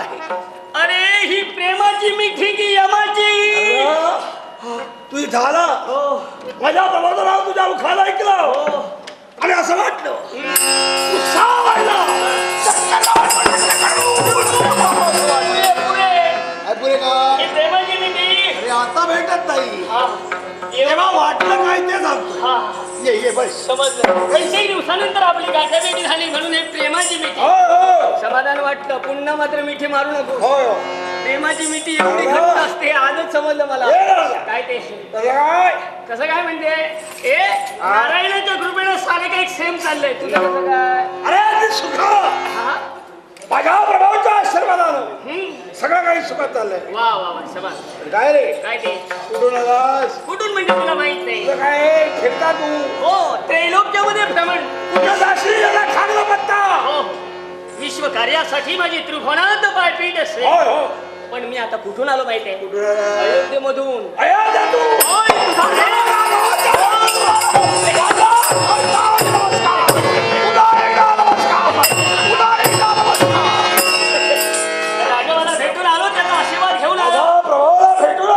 आहे? अरे ही प्रेमाची मिठी की यमाची? तू इथं आला माझ्या प्रबोधनावर तुझ्या मुखाला ऐकलं आणि असं वाटलं उत्साह वाढला. पुरे का प्रेमाची मिठी अरे आता भेटत नाही तेव्हा वाटलं काय ते सांगतो. ये बस समजलं. काही दिवसानंतर आपली गाठाभेटी झाली म्हणून हे प्रेमाची मिठी. समाधान वाटलं. पुन्हा मात्र मिठी मारू नको. प्रेमाची मिठी एवढी घट्ट असते आजच समजलं मला. काय ते कसं काय म्हणते ए नारायणाच्या कृपेनं सारे काही सेम चाललंय. तुझं कसं काय? अरे सुख माझ्या प्रभावच्या आशीर्वादानं सगळं काही सुखात चाललंय. वा वा वा समाज. काय रे काय ते कुठून आलास? कुठून म्हणजे तुला माहित नाही? तुझं काय फिरता तू? हो त्रैलोक्यामध्ये भ्रमण. कुठं जाशील याला खागला पत्ता. हो विश्व कार्यासाठी माझी त्रिभुवनात पायपीट असते. पण मी आता कुठून आलो माहिती आहे? कुठून आला? अयोध्येमधून. राघवाला भेटून आलो त्याचा आशीर्वाद घेऊन आलो. भेटून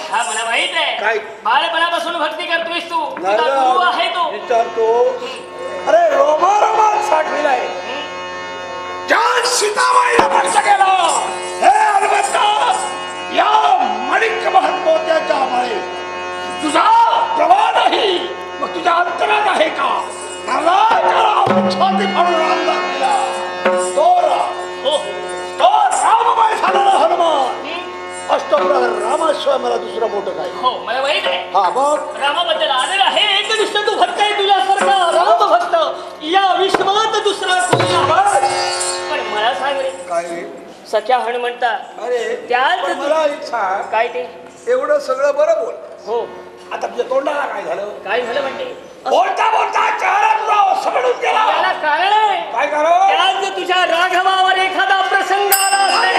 हा मला माहित आहे. काय? बालपणापासून भक्ती करतोयस तू. तुझा गुरु आहे तो. विचारतो. अरे रोमारोमात साठविलाय ज्या सीताबाईला वर्ष केला हे अलबत्ता या माणिक महत्त्वाच्या माळे तुझा प्रभाव नाही मग तुझ्या अंतरात आहे का? छाती फाडून रामला केला तो रामबाई झालेला हनुमान. अष्टप्रहर रामाशिवाय मला दुसरं मोठं काय? हो मला माहित आहे. हा मग रामाबद्दल आदर आहे. एकनिष्ठ तू भक्त आहे. तुझ्यासारखा राम भक्त या विश्वात दुसरा कोणी नाही. पण मला सांग रे काय रे सख्या हनुमंता. अरे त्याच मला इच्छा काय ते एवढं सगळं बरं बोल. हो आता तुझ्या तोंडाला काय झालं? काय झालं म्हणते? बोलता बोलता चेहरा तुझा सगळून गेला. याला कारण आहे. काय करो? त्याच तुझ्या राघवावर एखादा प्रसंग आला असेल.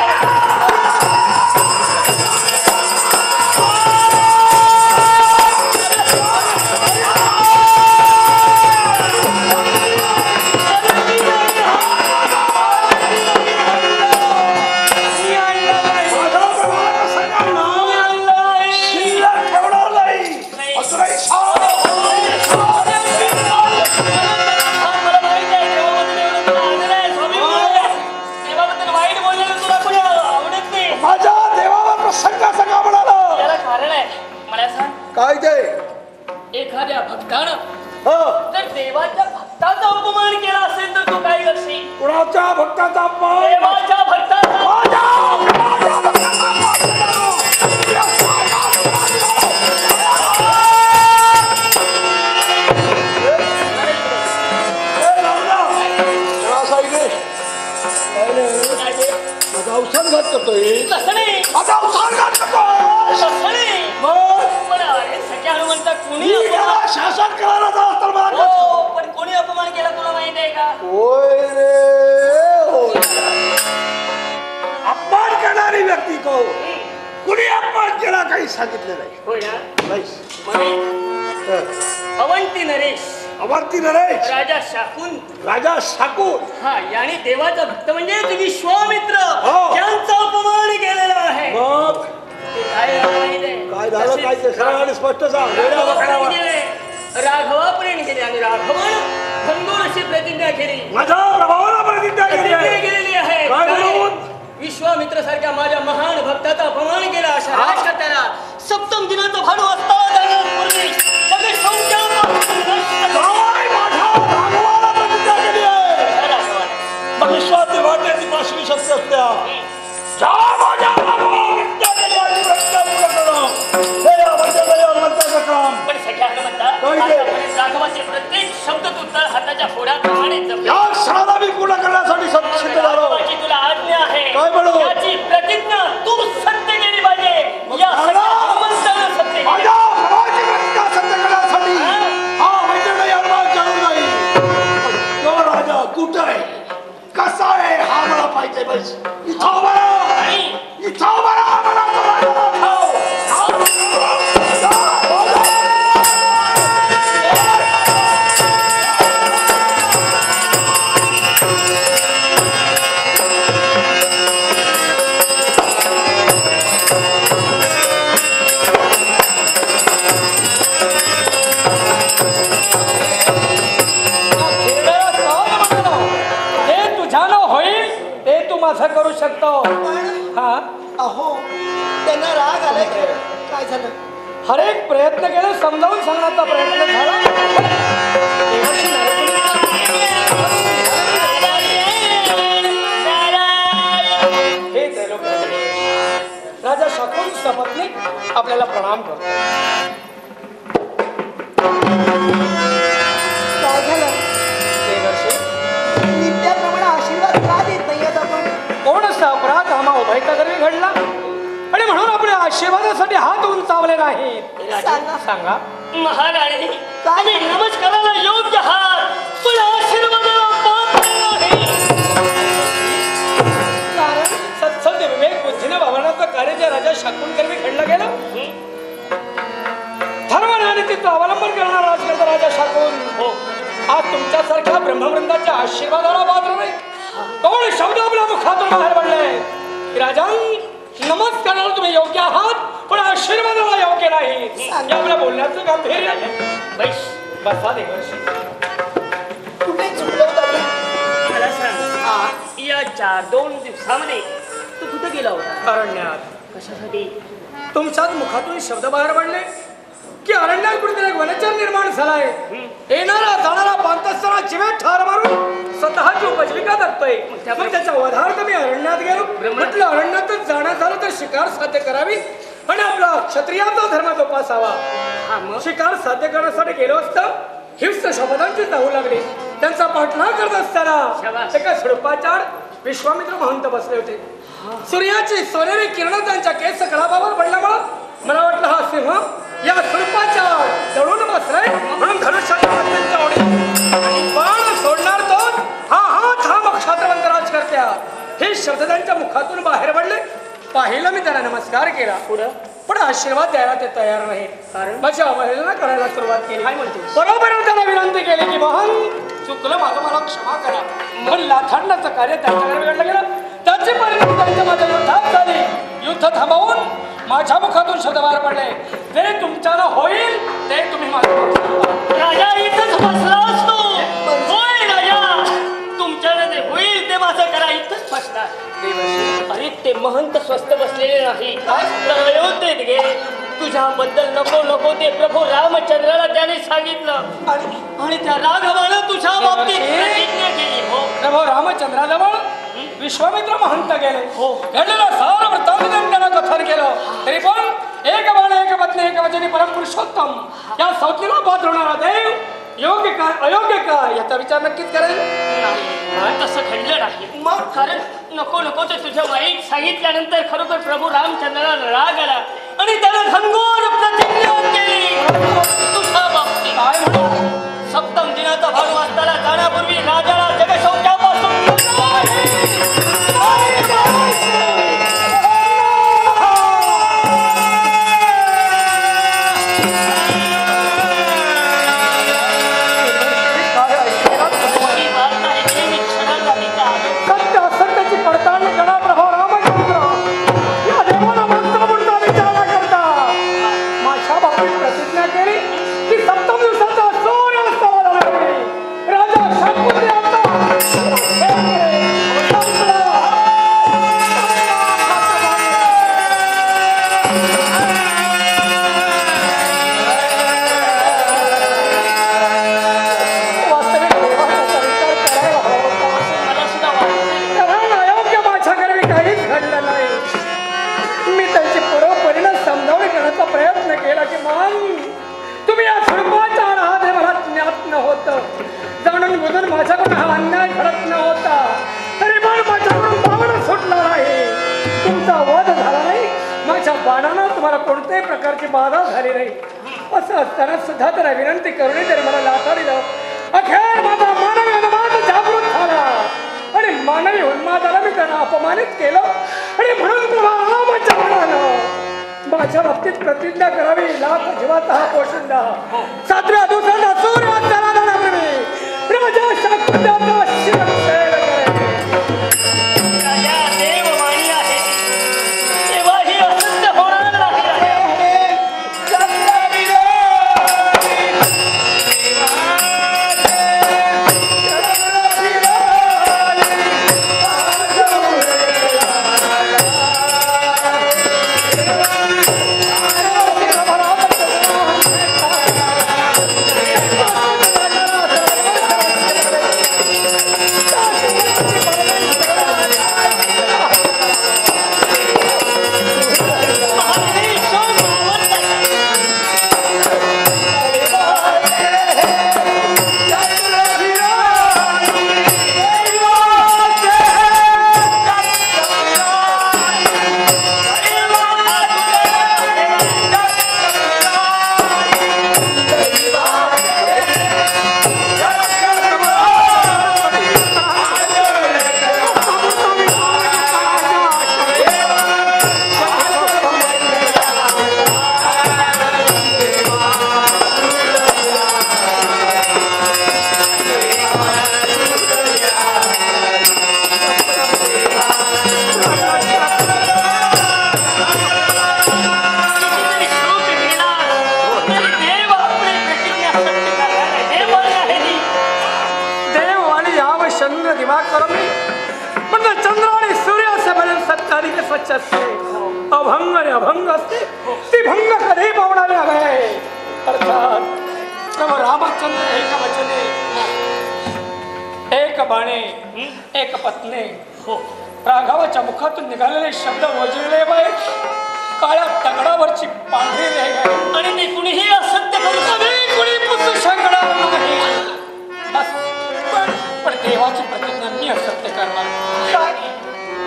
काय ते? एखाद्या भक्तानं जर देवाच्या भक्ताचा अपमान केला असेल तर तू काय करशील? कुणाच्या भक्ताचा अपमान? देवाच्या भक्ताचा. अवसानघात करतोय. तसं नाही. आता अवसानघात करतोय. तसं नाही. पण अरे सख्या हनुमंता कोणी शासन करायला जात तर मला पण कोणी अपमान केला तुला माहित आहे का? होय रे होय. अपमान करणारी व्यक्ती को कुणी अपमान केला काही सांगितलं नाही. होय ना. नाही. अवंती नरेश. अवंती नरेश. राजा शाकुंत. राजा शाकुंत. हा याने देवाचा भक्त म्हणजे विश्वामित्र यांचा अपमान केलेला आहे. मग काय झालं? काय ते सरळ आणि स्पष्ट सांग. राघवापर्यंत गेले आणि राघवानं खंडूर अशी प्रतिज्ञा केली. माझ्या प्रभावाला प्रतिज्ञा केलेली आहे. विश्वामित्र सारख्या माझ्या महान भक्ताचा अपमान केला अशा राजकर्त्याला सप्तम दिनाचा भानू असता जाण्यापूर्वी सगळे मग विश्वास वाटण्याची पाचवी शक्ती असत्या. पण सख्या राघवाचे प्रत्येक शब्द तू तळ हाताच्या फोडाप्रमाणे या क्षणाला मी पूर्ण करण्यासाठी सिद्ध झालो. तुला आज्ञा आहे. काय म्हणू? याची प्रतिज्ञा तू सत्य केली पाहिजे. या हनुमंताला सत्य केली. माझ्या भावाची प्रतिज्ञा सत्य करण्यासाठी हा वैद्यनाथ हनुमान जाऊन नाही. तो राजा कुठं आहे कसा आहे हा मला पाहिजे. बस इथं बरा इथं बरा मला तो राजा दाखव. असं करू शकतो. पण हा अहो त्यांना राग आलाय की काय झालं? हर एक प्रयत्न केला, समजावून सांगण्याचा प्रयत्न झाला. देवर्षी नारद हे त्रैलोक राजा शाकुंतल सपत्नी आपल्याला प्रणाम करतो. काय झालं? देवर्षी नित्याप्रमाणे आशीर्वाद का देत नाही आता आपण? कोण असा अपराध आम्हा उभयता घरी घडला आणि म्हणून आपल्या आशीर्वादासाठी हात उंचावले नाही. सांगा. सांगा. महाराणी काय? तुम्ही नमस्काराला योग्य आहात पण आशीर्वादाला पात्र नाही. कारण सत्संग विवेक बुद्धीने वावरण्याचं कार्य जे राजा शाकुंतल घडलं गेलं. धर्म आणि तिथं अवलंबन करणारा राजकर्ता राजा शाकुंतल आज तुमच्यासारख्या ब्रह्मवृंदाच्या आशीर्वादाला पात्र नाही. कोण शब्द आपल्या मुखातून बाहेर पडले की राजन नमस्काराला तुम्ही योग्य आहात पण आशीर्वादाला योग्य नाही. हे आपल्या बोलण्याचं गांभीर्य आहे. बसा देवर्षी. कुठे चुकलो होतो आपण? मला सांग या 2 दिवसामध्ये तू कुठे गेला होता? अरण्यात. कशासाठी? तुमच्याच मुखातून शब्द बाहेर पडले की अरण्यात कुठेतरी एक वनचर निर्माण झालाय. येणारा जाणारा पाहत असताना जिवेत ठार मारून स्वतःची उपजीविका जगतोय. मग त्याच्या वधार्थ मी अरण्यात गेलो. म्हटलं अरण्यातच जाणं झालं तर शिकार साध्य करावी आणि आपला क्षत्रियाचा धर्म जोपासावा. शिकार साध्य करण्यासाठी गेलो असता हिंस्र शपथांची जाऊ लागली. त्यांचा पाठलाग करत असताना एका झुडपाच्या विश्वामित्र महंत बसले होते. सूर्याची सोनेरी किरण त्यांच्या केस कळाबावर पडल्यामुळं मला वाटलं हा सिंह या झुडपाच्या दळून बसलाय म्हणून धनुष्याच्या ओढी बाण सोडणार तो हा मग क्षात्रवंत राजकर्त्या. हे शब्द त्यांच्या मुखातून बाहेर पडले. पाहिलं मी त्यांना नमस्कार केला पुढं पण आशीर्वाद द्यायला ते तयार नाही. कारण माझ्या अवहेलना करायला सुरुवात केली. काय म्हणते बरोबर त्यांना विनंती केली की महान चुकलं माझं मला क्षमा करा. पण लाथांडाचं कार्य त्यांच्याकडे बिघडलं गेलं. त्याची परिणती त्यांच्या माझ्या युद्धात झाली. युद्ध थांबवून माझ्या मुखातून शब्द बाहेर पडले. जे तुमच्यानं होईल ते तुम्ही राजा इथंच बसला असतो. होय राजा तुमच्यानं ते होईल ते माझं करा इथंच बसला. अरे ते महंत स्वस्थ बसलेले नाही तर अयोध्येत गे तुझ्याबद्दल नको ते प्रभू रामचंद्राला त्याने सांगितलं आणि त्या राघवानं तुझ्या बाबतीत प्रतिज्ञा केली. हो प्रभू रामचंद्राजवळ विश्वामित्र महंत गेले. घडलेलं सारं वृत्तांत त्यांना कथन केलं. तरी पण एक बाण एक पत्नी एक वचनी परम पुरुषोत्तम या संज्ञेला पात्र होणारा देव योग्य काय अयोग्य काय याचा विचार नक्कीच करेल. तसं घडलं नाही. मग कारण नको ते तुझ्या वाईट सांगितल्यानंतर खरोखर प्रभू रामचंद्राला राग आला आणि त्याला घनघोर प्रतिज्ञा केली तुझ्या बाबतीत. काय म्हणून सप्तम दिनाचा भानुवास्ताला जाण्यापूर्वी राजाला जगशौचापासून माझ्याकडून हा अन्याय घडत नव्हता. तरी पण माझ्याकडून बाण सुटला नाही. तुमचा वध झाला नाही. माझ्या बाणानं तुम्हाला कोणत्याही प्रकारची बाधा झाली नाही. असं असताना सुद्धा त्याला विनंती करून तरी मला लाथा दिलं. अखेर माझा मानवी उन्माद जागृत झाला आणि मानवी उन्मादाला मी त्यांना अपमानित केलं आणि म्हणून माझ्या बाणानं माझ्या बाबतीत प्रतिज्ञा करावी. लाख जीवाचा हा पोशिंदा 7व्या दिवसाला सूर्य त्याला जाण्यापूर्वी राजा शाकुंतलाचा शिरच्छेद करेल. राजा देववाणी आहे तेव्हा ही असत्य होणार नाही. दिमाग करून मी म्हणजे चंद्र आणि सूर्य असेपर्यंत सत्य अधिक स्वच्छ असते, अभंग आणि अभंग असते, ती भंग कधी पावणारे हवे. अर्थात प्रभू रामचंद्र एक वचने एक बाणे एक पत्ने राघवाच्या मुखातून निघालेले शब्द वजळले बाहेर काळ्या दगडावरची पांढरी रेघ आणि ते कुणीही असत्य करू कधी कुणी पुसू शकणार नाही. पण देवाची प्रतिज्ञा मी असत्य करणार.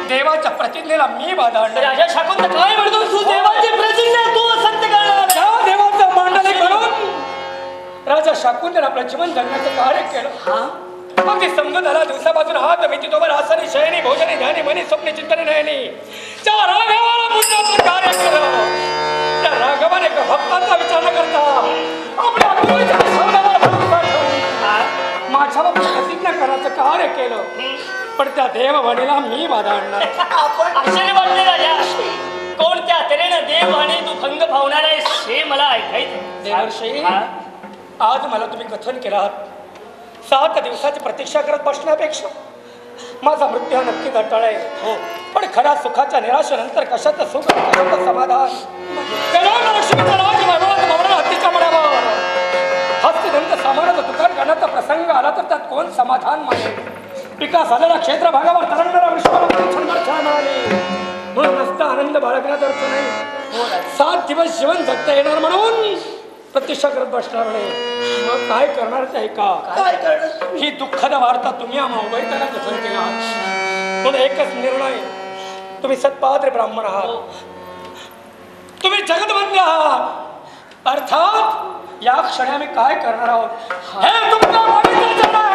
देवाच्या प्रतिज्ञेला मी बाधा आणणार. राजा शाकुंत काय म्हणतो तू देवाची प्रतिज्ञा तू असत्य करणार. त्या देवाचं मांडलिक म्हणून राजा शाकुंतने आपलं जीवन जगण्याचं कार्य केलं. मग ते समजून झाला दिवसापासून हात भीती तोवर आसनी शयनी भोजनी ध्यानी मनी स्वप्ने चिंतने नयनी त्या राघवाला पुण्याचं कार्य केलं. त्या राघवाने एका भक्ताचा विचार न करता आपल्या गुरुच्या शब्दाला भरोसा ठेवून माझ्या बाबतीत प्रतिज्ञा करायचं कार्य केलं. पण त्या देववाणीला मी बाधा आणणार. आपण आश्चर्य वाटले राजा, कोणत्या तऱ्हेनं देववाणी तू भंग पावणार आहेस हे मला ऐकायचं. देवर्षी आज मला तुम्ही कथन केलं आहात. 7 दिवसाची प्रतीक्षा करत बसण्यापेक्षा माझा मृत्यू हा नक्की घटाळ आहे. हो, पण खऱ्या सुखाच्या निराशेनंतर कशाचं सुख कशाचं समाधान. हत्तीच्या मनावर हस्तिदंत सामानाचा तुकार करण्याचा प्रसंग आला तर त्यात कोण समाधान मानेल. विकास झालेला क्षेत्र भागावर तरंगणारा विश्वाला मिळाली म्हणून नसता आनंद बाळगण्यात अर्थ नाही. 7 दिवस जीवन जगता येणार म्हणून प्रतीक्षा करत बसणार नाही. मग काय करणार ते ऐका. ही दुःखद वार्ता तुम्ही आम्हा उभयताना कथन केला. म्हणून एकच निर्णय, तुम्ही सत्पात्र ब्राह्मण आहात, तुम्ही जगदवंद्य आहात. अर्थात या क्षणी आम्ही काय करणार आहोत हे तुमच्या माहितीचं आहे.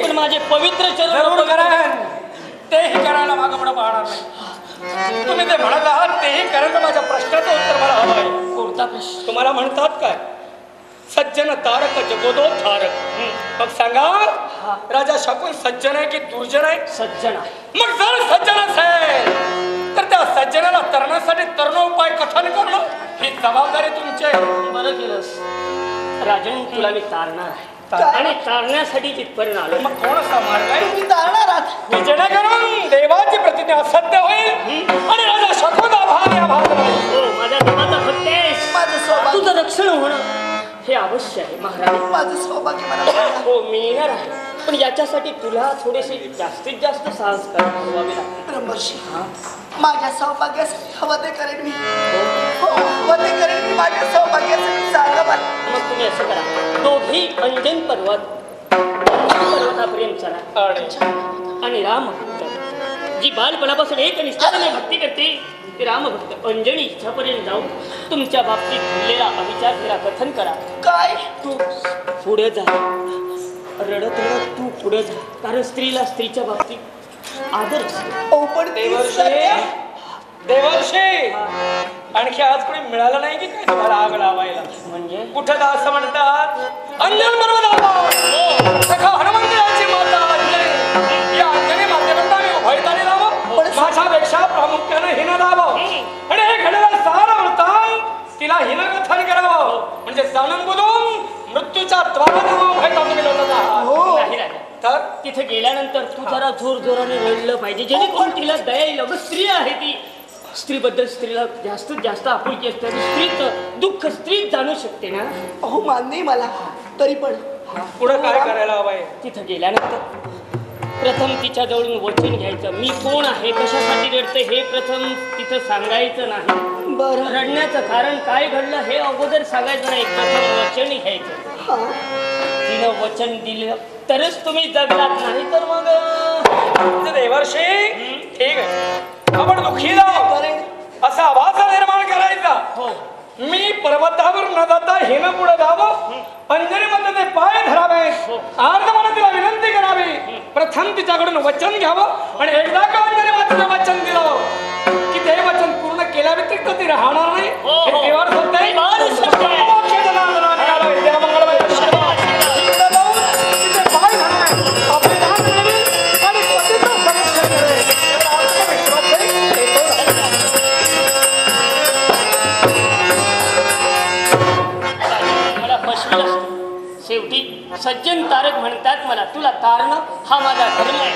पण माझे पवित्र जरूर करेन. तेही करायला मागं पुढे पाहणार नाही. तुम्ही ते म्हणत आहात तेही करेन. तर माझ्या प्रश्नाचं उत्तर मला हवं आहे. कोणता प्रश्न? तुम्हाला म्हणतात काय सज्जन तारक जगोदो थारक. मग सांगा राजा शाकुन सज्जन आहे की दुर्जन आहे? सज्जन आहे. मग जर सज्जन असेल तर त्या सज्जनाला तरण्यासाठी तरुणोपाय कथन करणं ही जबाबदारी तुमची आहे. बरं केलंस राजन, तुला मी तारणार आहे आणि तारण्यासाठी तिथपर्यंत आलो. मग कोणाचा मार्ग आहे? तुम्ही तारणार आहात की जेणेकरून देवाची प्रतिज्ञा असत्य होईल आणि राजा शाकुन आभार राहील. हो, माझ्या देवाचा फत्तेस माझं सौभाग्य तुझं रक्षण होणं हे अवश्य आहे महाराज. माझं सौभाग्य मला मिळालं. हो, मिळणार आहे. पण याच्यासाठी तुला थोडेसे जास्तीत जास्त साहस करावे लागते. ब्रह्मर्षी माझ्या सौभाग्यासाठी हवं ते करेन मी. हो, हवं ते करेन मी माझ्या सौभाग्यासाठी. सांगा मला. मग तुम्ही असं करा, दोघी अंजन पर्वतापर्यंत चला आणि रामभक्त जी बालपणापासून एक निष्ठाने भक्ती करते ते रामभक्त अंजनी इच्छापर्यंत जाऊन तुमच्या बाबतीत घडलेला अविचार तिला कथन करा. काय तू पुढे जा, रडत रडत तू पुढे जा, कारण स्त्रीला स्त्रीच्या बाबतीत आदर असतो. पण देवर्षी आणखी आज कोणी मिळालं नाही की काय तुम्हाला आग लावायला? म्हणजे कुठं जा असं म्हणतात? अंजन पर्वत सखा हनुमंताची माता अंजनी. या अंजनी मातेकरता मी उभयताने लावं. माझ्यापेक्षा प्रामुख्याने हिनं लावं आणि हे घडलेलं सारं वृत्तांत तिला हिनं कथन करावं. म्हणजे जाणून बुजून मृत्यूच्या द्वारात उभयता तुम्ही लोटत आहात. नाही राजा, तर तिथे गेल्यानंतर तू जरा जोर जोराने रडलं पाहिजे जेणेकरून तिला दया येईल. अगं स्त्री आहे ती, स्त्रीबद्दल स्त्रीला जास्तीत जास्त आपुलकी असते आणि स्त्रीचं दुःख स्त्रीच जाणू शकते ना. मान्य मला. तरी पण पुढे काय करायला हवंय? तिथं गेल्यानंतर प्रथम तिच्या जवळून वचन घ्यायचं. मी कोण आहे, कशासाठी रडते हे प्रथम तिथं सांगायचं नाही. बरं. रडण्याचं कारण काय घडलं हे अगोदर सांगायचं नाही, प्रथम वचन घ्यायचं. तिनं वचन दिलं तरच तुम्ही जगलात, नाही तर मग देवर्षी ठीक आहे, आपण दुःखी जाऊ असा आवाज निर्माण करायचा. हो. मी पर्वतावर न जाता हिनं पुढे जावं, अंजनीमध्ये ते पाय धरावे, आर्धमानं तिला विनंती करावी, प्रथम तिच्याकडून वचन घ्यावं आणि एकदा का अंजनीमध्ये वचन दिलं की ते वचन पूर्ण केल्या व्यतिरिक्त ती राहणार नाही. हे देवावर सत्य आहे. मोक्ष जनार्दना निघाला विद्या मंगलमय आशीर्वाद. तिकडे जाऊन तिचे पाय धरावे, आपले दान द्यावे आणि पतीचं संरक्षण करावे. एवढा आत्मविश्वास आहे. हे करू. मला फसविलंस तू. शेवटी सज्जन तारक म्हणतात मला, तुला तारणं हा माझा धर्म आहे.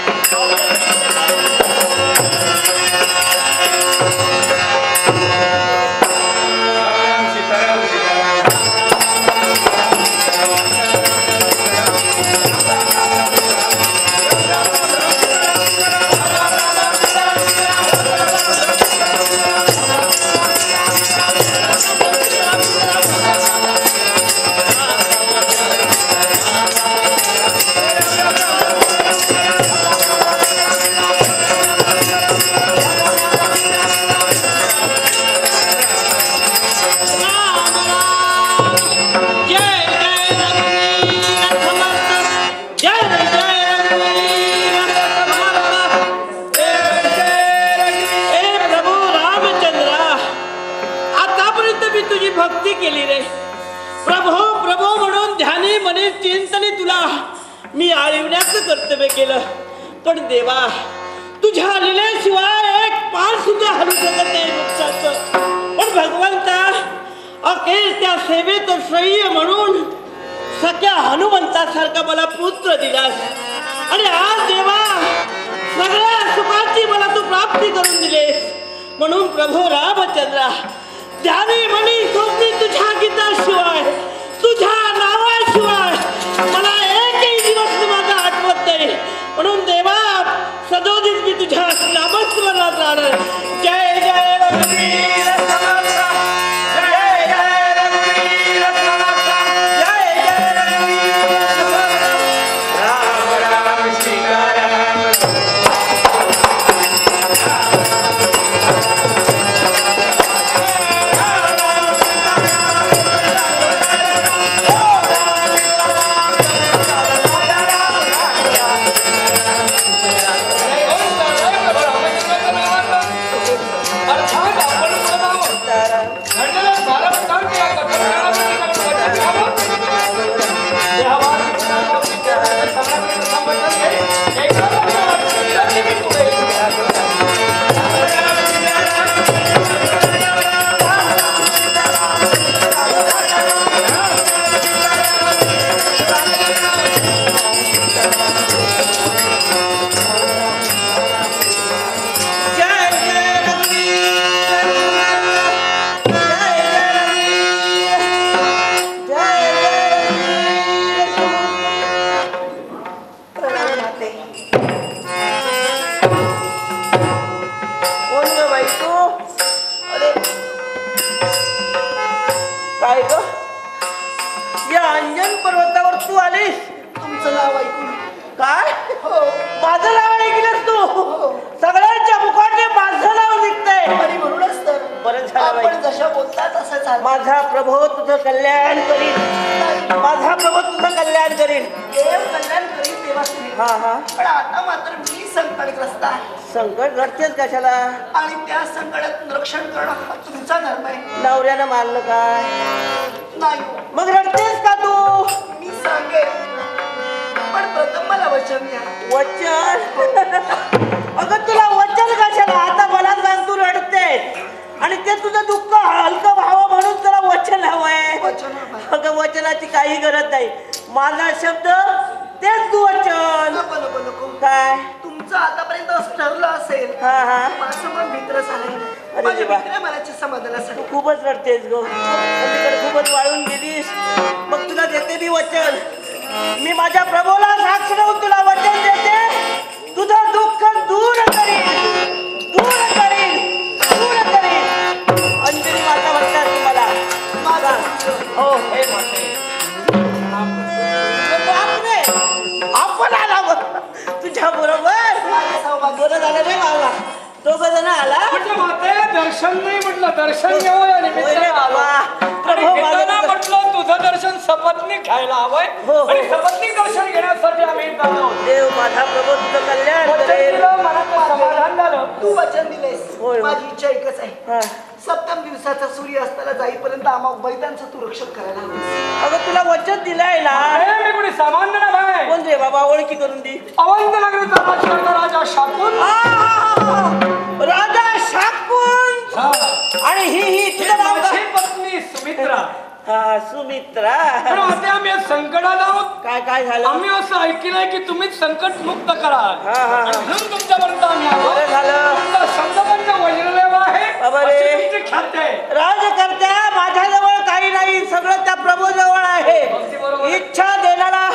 भक्ती केली रे प्रभो प्रभो म्हणून ध्यानी मने चिंतने तुला मी आळविण्याचं कर्तव्य केलं. पण देवा तुझ्या लिहिल्याशिवाय एक पान सुद्धा हलू शकत नाही वृक्षाचं. पण भगवंता अखेर त्या सेवेत श्रेय म्हणून सख्या हनुमंतासारखा मला पुत्र दिलास आणि आज देवा सगळ्या सुखाची मला तू प्राप्ती करून दिलेस. म्हणून प्रभो रामचंद्रा ध्यानी मनी सोबती तुझ्या गीताशिवाय तुझ्या नावाशिवाय मला एकही दिवस माझा आठवत नाही. म्हणून देवा सदोदित मी तुझ्या नामस्मरणात राहणार. जय जय रघुवीर समर्थ, जय जय रघुवीर समर्थ, जय जय रघुवीर समर्थ. राम राम सीताराम. माझा प्रभो तुझं कल्याण करीन, माझा प्रभो तुझं कल्याण करीन. देव कल्याण करीन देवा तुम्ही. हा हा. पण आता मात्र मी संकटग्रस्त आहे. संकट घडतेच कशाला? आणि त्या संकटात रक्षण करणं हा तुमचा धर्म आहे. नवऱ्यानं मारलं काय? नाही. मग रडतेस का तू? मी सांगेन, पण प्रथम मला वचन द्या. वचन? अगं तुला वचन कशाला? आता मला सांग, तू रडते आणि ते तुझं दुःख हलकं व्हावं म्हणून तुला वचन हवंय. अगं वचनाची काही गरज नाही. माझा शब्द तेच तू वचन. नको नको नको. काय तुमचं आतापर्यंत असं ठरलं असेल. हा हा. माझं मन मित्र झालंय. अरे देवा, मनाच्या समाधानासाठी तू खूपच रडतेस गो. खूपच वाळून गेलीस. मग तुला देते मी वचन. मी माझ्या प्रभूला साक्ष देऊन तुला वचन देते बरं झालं रे बाबा दोघं जण आला म्हणजे माते दर्शन नाही म्हटलं दर्शन घेऊ या होय रे निमित्तानं बाबा आणि येताना म्हटलं तुझं दर्शन सपत्नी खायला हवंय हो, हो. आणि सपत्नी दर्शन घेण्यासाठी आम्ही इथं आलो. देव माझा प्रभू तुझं कल्याण वचन करेल. दिलं, मनाचं समाधान झालं. तू वचन दिलेस होय. माझी इच्छा एकच आहे हा. सप्तम दिवसाचा सूर्य अस्ताला जाईपर्यंत आम्हा बैलांचं तू रक्षण करायला हवं. अगं तुला वचन दिलंय ना अरे, मी कोणी सामान्य ना भाई कोण रे बाबा ओळखी करून दे अवंत नगरीचा राजा शापून राजा शाकुंज आणि ही तुझं नाव माझी काय? पत्नी सुमित्रा हा सुमित्रा पण आता आम्ही आज संकटात आहोत. काय काय झालं आम्ही असं ऐकलंय की तुम्हीच संकट मुक्त करा हा, हा. आणि म्हणून तुमच्यापर्यंत आम्ही आलो. बरं झालं. तुमचा शब्दबंध वज्रदेव आहे बाबा रे. अशी तुमची ख्याती आहे. राजकर्त्या माझ्याजवळ काही नाही सगळं त्या प्रभू जवळ अगदी आहे बरोबर. इच्छा देणारा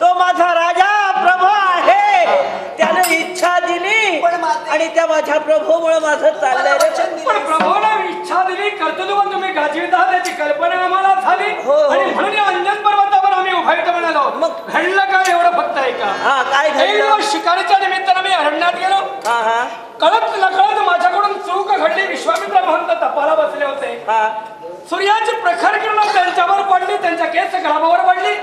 तो माझा राजा प्रभू आहे त्याने इच्छा दिली पण माते- आणि त्या माझ्या प्रभूमुळे माझं चाललंय रे. वचन पण दिलेस. प्रभूने इच्छा दिली कर्तृत्व तुम्ही गाजवित आहात याची कल्पना आम्हाला झाली हो, हो. आणि म्हणून या अंजन पर्वतावर आम्ही उभायट म्हणालो. मग- घडलं काय एवढं फक्त आहे का हा काय एक घडलं दिवस शिकारीच्या निमित्तानं मी अरण्यात गेलो. हा हा कळत नकळत माझ्याकडून चूक घडली. विश्वामित्र महंत तपाला बसले होते. हा सूर्याची प्रखर किरण त्यांच्यावर पडली त्यांच्या केस गळावर पडली.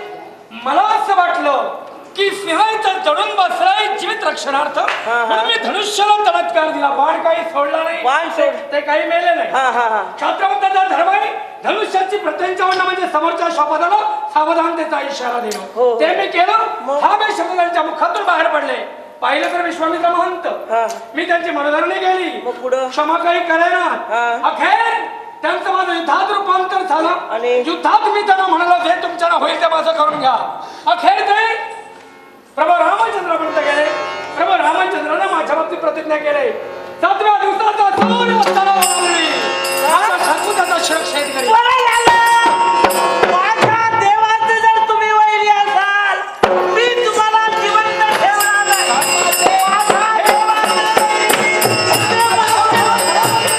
मला असं वाटलं की सिंह इथं चढून बसलाय जीवित रक्षणार्थ म्हणून मी धनुष्याला तडत्कार दिला. बाण काही सोडला नाही बाण सोड. ते काही मेले नाही. हा हा हा क्षात्रवंताचा धर्म आहे धनुष्याची प्रत्यंचावरण म्हणजे समोरच्या शोभादाला सावधानतेचा इशारा हो. देणं. ते मी केलं. मग? हा मी शब्द त्यांच्या मुखातून बाहेर पडले. पाहिलं तर विश्वामित्र महंत हा. मी त्यांची मनधरणी केली. मग पुढं? क्षमा काही करेना. हा. अखेर त्यांचं माझं युद्धात रूपांतर झालं. आणि? युद्धात मी त्यांना म्हणालो जे तुमच्याला होईल ते माझं करून घ्या. अखेर ते प्रभू रामचंद्रापर्यंत गेले. प्रभू रामचंद्राने माझ्या बाबतीत प्रतिज्ञा केली 7व्या दिवसाचा सूर्य अस्ताला माझा शाकू त्याचा शिरक्षेत करेल. बरं झालं. माझ्या देवाचे जर तुम्ही वैरी असाल मी तुम्हाला जिवंत ठेवणार नाही.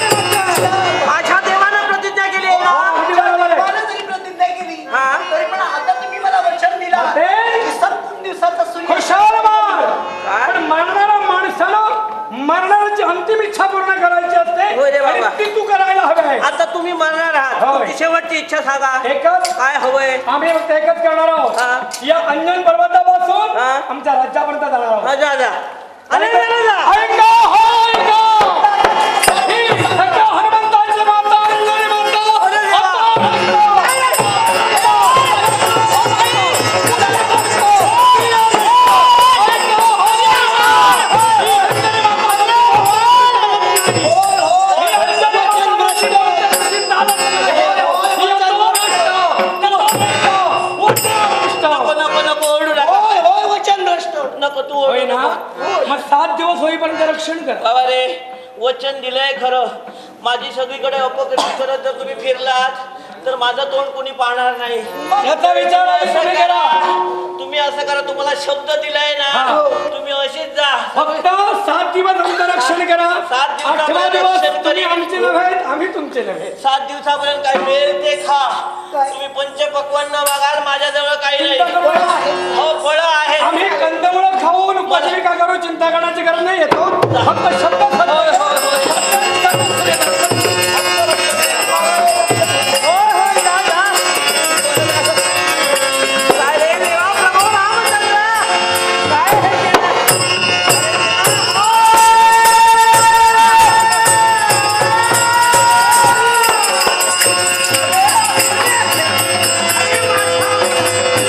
माझ्या देवानं प्रतिज्ञा केली आहे ना? अगदी बरोबर आहे. मला जरी प्रतिज्ञा केली हा. तरी पण आता तुम्ही मला वचन दिला ते? की सप्तम दिवसाचा सूर्य खुशाल मार. काय? पण मरणाऱ्या माणसाला मरणाची अंतिम इच्छा पूर्ण करायची होय रे असते बाबा. आणि ती तू करायला हवे. आता तुम्ही मरणार आहात होय. तुमची शेवटची इच्छा सांगा एकच काय हवंय आम्ही फक्त एकच करणार हा. आहोत या अंजन पर्वतापासून हा. आमच्या राज्यापर्यंत जाणार आहोत. हा, जा जा अरे अरे, जा. ऐका हो ऐका ही सगळ्या हनुमंताची माता अंजनी माता अरे देवा. आता ऐका. नको नको नको ओरडू नका नको तू होय ओरडू ना नको. मग 7 दिवस होईपर्यंत रक्षण कर. बाबा रे वचन दिलंय खरं माझी सगळीकडे अपकृती करत जर तुम्ही फिरलात तर माझं तोंड कोणी पाहणार नाही. याचा विचार असं तुम्ही करा. करा. तुम्ही असं करा तुम्हाला शब्द दिलाय ना हा. तुम्ही अशीच जा. फक्त 7 दिवस आमचं रक्षण करा. 7 दिवसापर्यंत 8वा दिवस रक्षण तुम्ही करीन. आमचे नव्हे आम्ही तुमचे नव्हे. 7 दिवसापर्यंत काय मिळेल ते खा. तुम्ही पंचपक्वान्न मागाल माझ्याजवळ काही नाही. चिंता करू नका. हो फळं आहेत. आम्ही कंदमुळं खाऊन उपजीविका करू चिंता करण्याची गरज नाही. येतो फक्त शब्द होय, होय, होय. होय, होय, जा, जा. काय रे देवा प्रभू रामचंद्र काय हे केलं?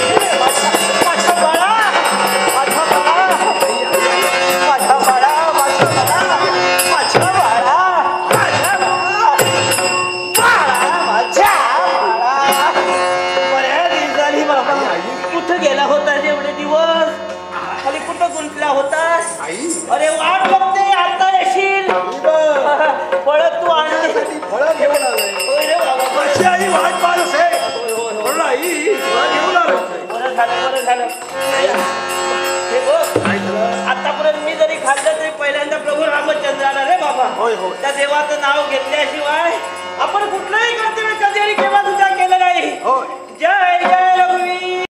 माझ्या बाळा, माझ्या बाळा, माझ्या बाळा, माझ्या बाळा, माझ्या बाळा, माझ्या बाळा, बाळा, माझ्या बाळा. बऱ्या दिवसांनी बाबा कुठं गेला होतास एवढे दिवस खाली कुठं गुंतला होतास अरे वाट बघते आता येशील पळत तू आणली फळं घेऊन आलोय. होय रे बाबा माझी आई वाट पाहत असे. म्हणून आई फळं घेऊन आलोय. बरं झालं बरं झालं हे बघ आतापर्यंत मी जरी खाल्लं तरी पहिल्यांदा प्रभू रामचंद्राला रे बाबा होय, होय. त्या देवाचं नाव घेतल्याशिवाय